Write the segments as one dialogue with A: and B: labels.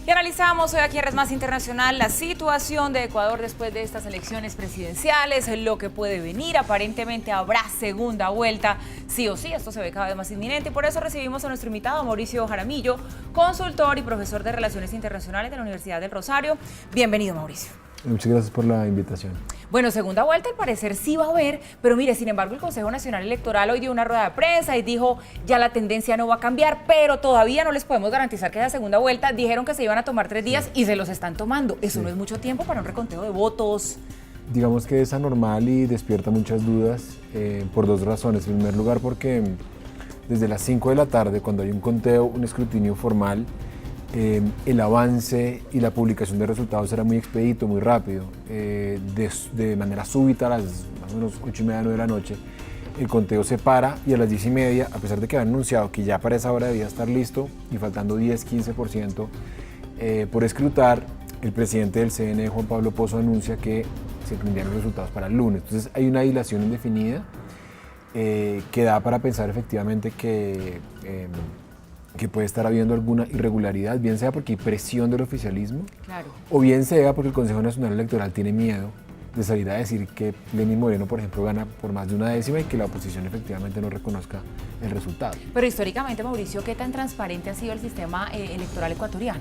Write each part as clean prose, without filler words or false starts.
A: Y analizamos hoy aquí en Red Más Internacional la situación de Ecuador después de estas elecciones presidenciales, lo que puede venir. Aparentemente habrá segunda vuelta, sí o sí, esto se ve cada vez más inminente y por eso recibimos a nuestro invitado Mauricio Jaramillo, consultor y profesor de Relaciones Internacionales de la Universidad del Rosario. Bienvenido, Mauricio.
B: Muchas gracias por la invitación.
A: Bueno, segunda vuelta al parecer sí va a haber, pero mire, sin embargo el Consejo Nacional Electoral hoy dio una rueda de prensa y dijo ya la tendencia no va a cambiar, pero todavía no les podemos garantizar que haya segunda vuelta. Dijeron que se iban a tomar 3 días y se los están tomando. Eso no es mucho tiempo para un reconteo de votos.
B: Digamos que es anormal y despierta muchas dudas por 2 razones. En primer lugar, porque desde las 5 de la tarde, cuando hay un conteo, un escrutinio formal, el avance y la publicación de resultados era muy expedito, muy rápido. De manera súbita, a las más o menos 8:30, 9 de la noche, el conteo se para y a las 10:30, a pesar de que habían anunciado que ya para esa hora debía estar listo y faltando 10-15% por escrutar, el presidente del CNE, Juan Pablo Pozo, anuncia que se tendrían los resultados para el lunes. Entonces hay una dilación indefinida que da para pensar efectivamente que puede estar habiendo alguna irregularidad, bien sea porque hay presión del oficialismo,
A: claro,
B: o bien sea porque el Consejo Nacional Electoral tiene miedo de salir a decir que Lenín Moreno, por ejemplo, gana por más de 1/10 y que la oposición efectivamente no reconozca el resultado.
A: Pero históricamente, Mauricio, ¿qué tan transparente ha sido el sistema electoral ecuatoriano?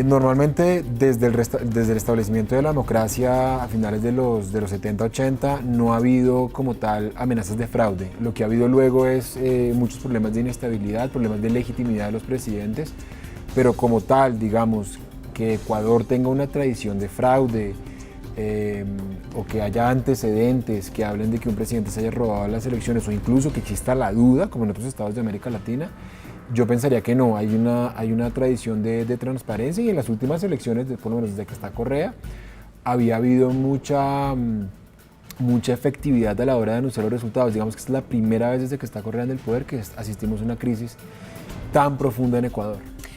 B: Normalmente desde el establecimiento de la democracia a finales de los 70-80 no ha habido como tal amenazas de fraude. Lo que ha habido luego es muchos problemas de inestabilidad, problemas de legitimidad de los presidentes, pero como tal, digamos, que Ecuador tenga una tradición de fraude o que haya antecedentes que hablen de que un presidente se haya robado las elecciones o incluso que exista la duda, como en otros estados de América Latina, yo pensaría que no, hay una tradición de transparencia y en las últimas elecciones, por lo menos desde que está Correa, había habido mucha efectividad a la hora de anunciar los resultados. Digamos que es la primera vez desde que está Correa en el poder que asistimos a una crisis tan profunda en Ecuador.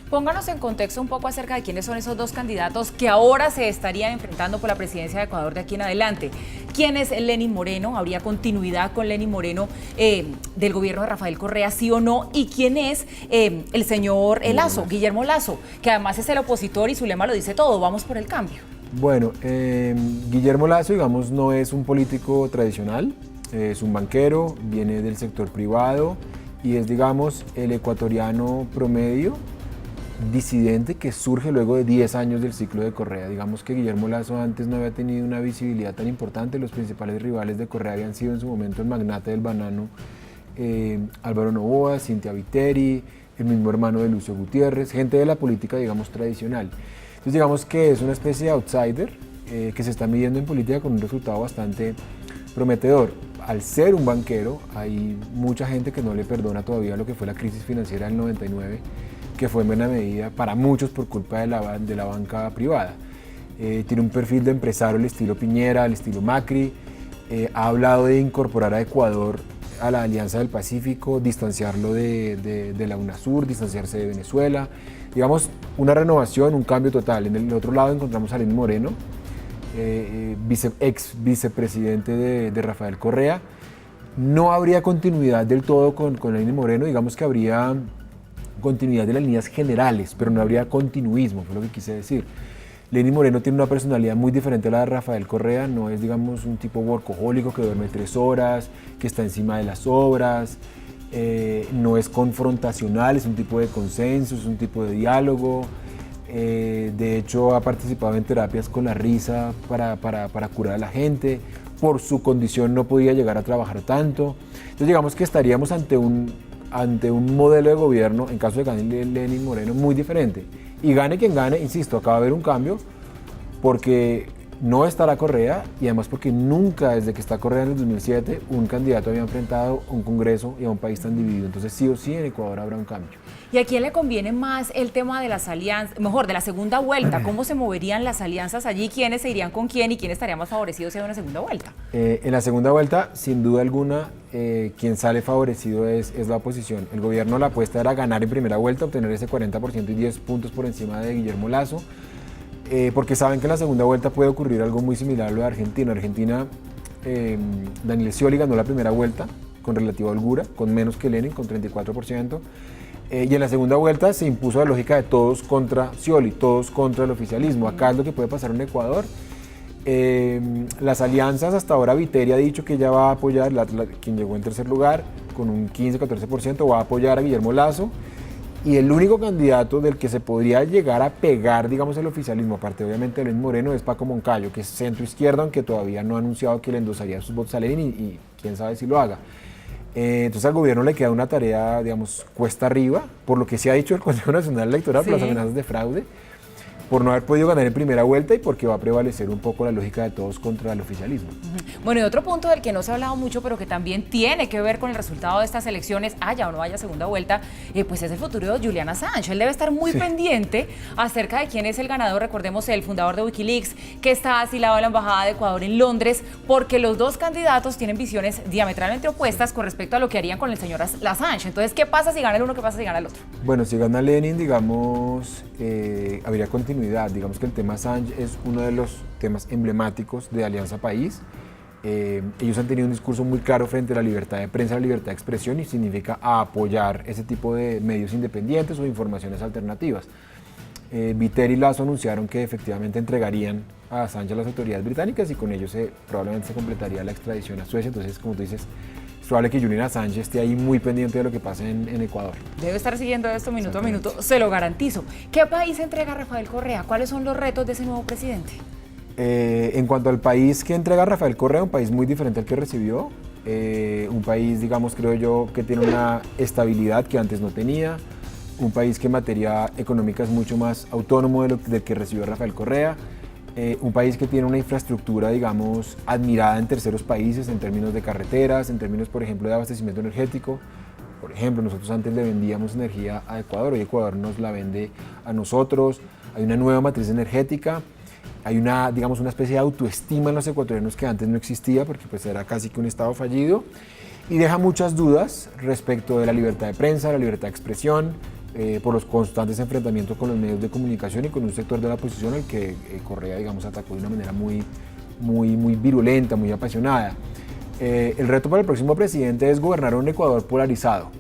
A: Pónganos en contexto un poco acerca de quiénes son esos 2 candidatos que ahora se estarían enfrentando por la presidencia de Ecuador de aquí en adelante. ¿Quién es Lenín Moreno? ¿Habría continuidad con Lenín Moreno del gobierno de Rafael Correa, sí o no? ¿Y quién es el señor Lasso, Guillermo Lasso, que además es el opositor y su lema lo dice todo, vamos por el cambio?
B: Bueno, Guillermo Lasso, digamos, no es un político tradicional, es un banquero, viene del sector privado y es, digamos, el ecuatoriano promedio disidente que surge luego de 10 años del ciclo de Correa. Digamos que Guillermo Lasso antes no había tenido una visibilidad tan importante. Los principales rivales de Correa habían sido en su momento el magnate del banano Álvaro Noboa, Cynthia Viteri, el mismo hermano de Lucio Gutiérrez, gente de la política, digamos, tradicional. Entonces digamos que es una especie de outsider que se está midiendo en política con un resultado bastante prometedor. Al ser un banquero, hay mucha gente que no le perdona todavía lo que fue la crisis financiera del 99, que fue en buena medida para muchos por culpa de la banca privada. Tiene un perfil de empresario al estilo Piñera, al estilo Macri, ha hablado de incorporar a Ecuador a la Alianza del Pacífico, distanciarlo de la UNASUR, distanciarse de Venezuela, digamos una renovación, un cambio total. En el otro lado encontramos a Lenín Moreno, ex vicepresidente de Rafael Correa. No habría continuidad del todo con Lenín Moreno, digamos que habría continuidad de las líneas generales, pero no habría continuismo, fue lo que quise decir. Lenín Moreno tiene una personalidad muy diferente a la de Rafael Correa, no es, digamos, un tipo workahólico que duerme 3 horas, que está encima de las obras, no es confrontacional, es un tipo de consenso, es un tipo de diálogo. De hecho, ha participado en terapias con la risa para curar a la gente. Por su condición no podía llegar a trabajar tanto. Entonces, digamos que estaríamos ante un modelo de gobierno, en caso de gane Lenín Moreno, muy diferente. Y gane quien gane, insisto, acaba de haber un cambio porque no estará Correa y además porque nunca desde que está Correa en el 2007 un candidato había enfrentado a un Congreso y a un país tan dividido. Entonces sí o sí en Ecuador habrá un cambio.
A: ¿Y a quién le conviene más el tema de las alianzas, mejor, de la segunda vuelta? ¿Cómo se moverían las alianzas allí? ¿Quiénes se irían con quién y quién estaría más favorecido si hay una segunda vuelta?
B: En la segunda vuelta, sin duda alguna, quien sale favorecido es la oposición. El gobierno, la apuesta era ganar en primera vuelta, obtener ese 40% y 10 puntos por encima de Guillermo Lasso, porque saben que en la segunda vuelta puede ocurrir algo muy similar a lo de Argentina. Argentina, Daniel Scioli ganó la primera vuelta con relativa holgura, con menos que Lenin, con 34%. Y en la segunda vuelta se impuso la lógica de todos contra Scioli, todos contra el oficialismo. Acá es lo que puede pasar en Ecuador. Las alianzas, hasta ahora Viteri ha dicho que ella va a apoyar, quien llegó en tercer lugar con un 15-14%, va a apoyar a Guillermo Lasso. Y el único candidato del que se podría llegar a pegar, digamos, el oficialismo, aparte obviamente de Lenín Moreno, es Paco Moncayo, que es centro izquierda, aunque todavía no ha anunciado que le endosaría sus votos a Lenin y quién sabe si lo haga. Entonces al gobierno le queda una tarea, digamos, cuesta arriba, por lo que se ha dicho el Consejo Nacional Electoral, por las amenazas de fraude, por no haber podido ganar en primera vuelta y porque va a prevalecer un poco la lógica de todos contra el oficialismo.
A: Bueno, y otro punto del que no se ha hablado mucho, pero que también tiene que ver con el resultado de estas elecciones, haya o no haya segunda vuelta, pues es el futuro de Julian Assange. Él debe estar muy pendiente acerca de quién es el ganador. Recordemos, el fundador de Wikileaks, que está asilado en la Embajada de Ecuador en Londres, porque los dos candidatos tienen visiones diametralmente opuestas con respecto a lo que harían con el señor Assange. Entonces, ¿qué pasa si gana el uno? ¿Qué pasa si gana el otro?
B: Bueno, si gana Lenin, digamos, habría continuidad. Digamos que el tema Assange es uno de los temas emblemáticos de Alianza País. Ellos han tenido un discurso muy claro frente a la libertad de prensa, la libertad de expresión, y significa apoyar ese tipo de medios independientes o informaciones alternativas. Viteri y Lasso anunciaron que efectivamente entregarían a Assange a las autoridades británicas y con ello probablemente se completaría la extradición a Suecia. Entonces, como tú dices, es probable que Julian Assange esté ahí muy pendiente de lo que pase en Ecuador.
A: Debe estar siguiendo esto minuto a minuto, se lo garantizo. ¿Qué país entrega a Rafael Correa? ¿Cuáles son los retos de ese nuevo presidente?
B: En cuanto al país que entrega Rafael Correa, un país muy diferente al que recibió, un país, digamos, creo yo, que tiene una estabilidad que antes no tenía, un país que en materia económica es mucho más autónomo del que recibió Rafael Correa, un país que tiene una infraestructura, digamos, admirada en terceros países en términos de carreteras, en términos, por ejemplo, de abastecimiento energético. Por ejemplo, nosotros antes le vendíamos energía a Ecuador, hoy Ecuador nos la vende a nosotros, hay una nueva matriz energética. Hay una especie de autoestima en los ecuatorianos que antes no existía porque pues era casi que un estado fallido y deja muchas dudas respecto de la libertad de prensa, la libertad de expresión, por los constantes enfrentamientos con los medios de comunicación y con un sector de la oposición al que Correa, digamos, atacó de una manera muy virulenta, muy apasionada. El reto para el próximo presidente es gobernar un Ecuador polarizado,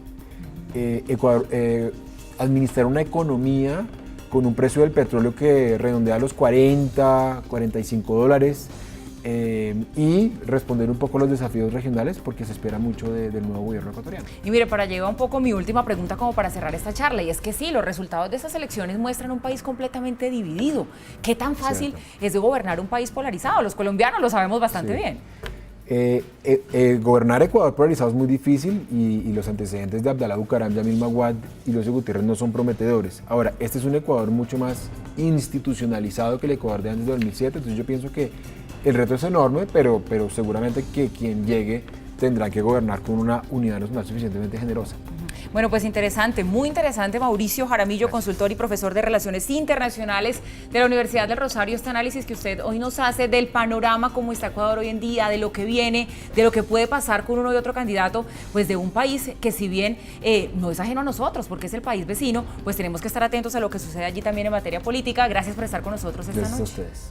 B: administrar una economía con un precio del petróleo que redondea a los 40, 45 dólares y responder un poco a los desafíos regionales porque se espera mucho del nuevo gobierno ecuatoriano.
A: Y mire, para llegar un poco mi última pregunta como para cerrar esta charla, y es que sí, los resultados de estas elecciones muestran un país completamente dividido. ¿Qué tan fácil es de gobernar un país polarizado? Los colombianos lo sabemos bastante bien.
B: Gobernar Ecuador polarizado es muy difícil y los antecedentes de Abdalá Bucaram, Yamil Maguad y Lucio Gutiérrez no son prometedores. Ahora, este es un Ecuador mucho más institucionalizado que el Ecuador de antes de 2007, entonces yo pienso que el reto es enorme, pero seguramente que quien llegue tendrá que gobernar con una unidad nacional suficientemente generosa.
A: Bueno, pues interesante, muy interesante. Mauricio Jaramillo, consultor y profesor de Relaciones Internacionales de la Universidad del Rosario, este análisis que usted hoy nos hace del panorama como está Ecuador hoy en día, de lo que viene, de lo que puede pasar con uno y otro candidato, pues de un país que si bien no es ajeno a nosotros, porque es el país vecino, pues tenemos que estar atentos a lo que sucede allí también en materia política. Gracias por estar con nosotros esta noche.
B: Gracias a ustedes.